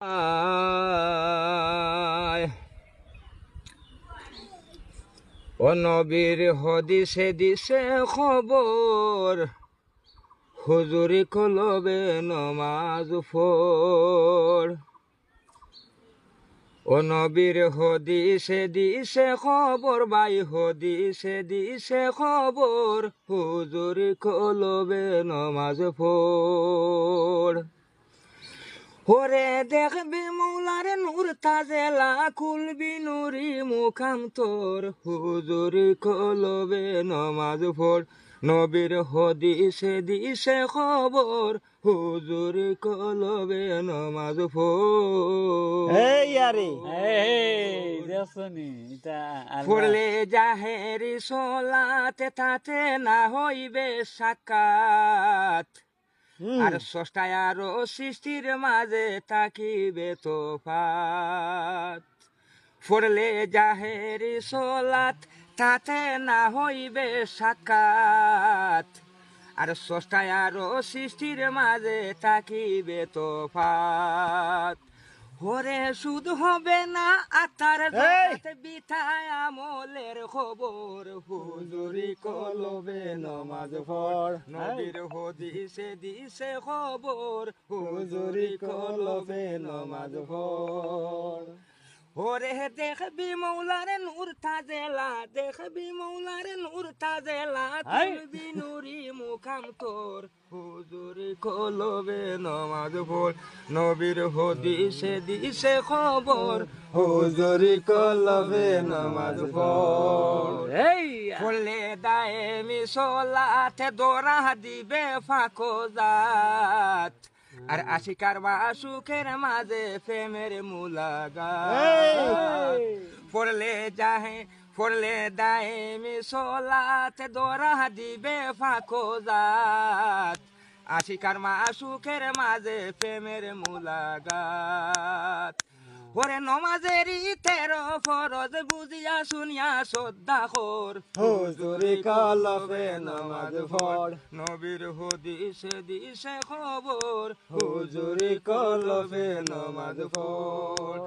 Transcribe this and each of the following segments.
ও নবীর হদিসে দিছে খবর, হুজুরি কলবে নমাজ পড়। ও নবীর হদিসে দিছে খবর, ভাই হদিসে দিছে খবর, হুজুরি কলবে নমাজ পড়। ওরে দেখবি মৌলার নূর তাজেলা, খুলবি নুরি মুখাম তোর, হুজুরি কলবে নমাজ পড়। নবীর হদিসে দিছে খবর, হুজুরি কলবে নমাজ পড়। পড়লে জাহেরি সলাতে তাতে না হইবে সাক্ষাৎ, আর স্রষ্টায় আরো সৃষ্টির মাঝে থাকিবে তোফাত। পড়লে জাহেরি সলাত তাতে না হইবে সাক্ষাৎ, আর স্রষ্টায় আরো সৃষ্টির মাঝে থাকিবে তোফাত। ওরে সুদ হবে না আতার বিথায় আমলের খবর, হুজুরি কলবে নমাজ পড়। নবীর হদিসে দিছে খবর, হুজুরি কলবে নমাজ পড়। ওরে দেখবি মৌলার নূর তাজেলা, দেখবি মৌলার নূর তাজেলা, তুলবি নুরি মুখাম তোর, হুজুরি কলবে নমাজ পড়। নবীর হদিসে দিছে খবর, হুজুরি কলবে নমাজ পড়। পড়লে দায়েমি সলাতে দোরা দিবে ফাঁকোজাত, আর আশিকার মাসুকের মাঝে প্রেমের মুলাকাত। পড়লে দায়েমি সলাতে দোরা দিবে ফাঁকোজাত, আশিকার মাসুকের মাঝে প্রেমের মুলাকাত। ওরে নমাজেরই 13 ফরজ বুঝিয়া শুনিয়া শ্রদ্ধা কর, হুজুরি কলবে নমাজ পড়। নবীর হদিসে দিছে খবর, হুজুরি কলবে নমাজ পড়।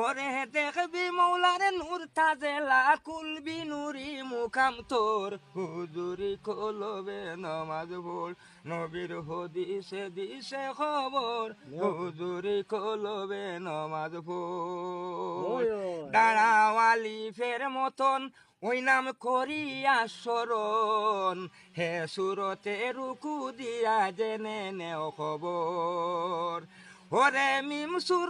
ওরে দেখবি মৌলার নূর তাজেলা, কুলবি নুরি মুখাম তোর, হুজুরি কলবে নমাজ পড়। নবীর হদিসে দিছে খবর, হুজুরি কলবে নমাজ পড়। দাঁড়াওয়ালি ফের মতন ওই নাম করিয়া স্মরণ, হে সুরতে রুকু দিয়া জেনে নেও খবর। ওরে মিম সুর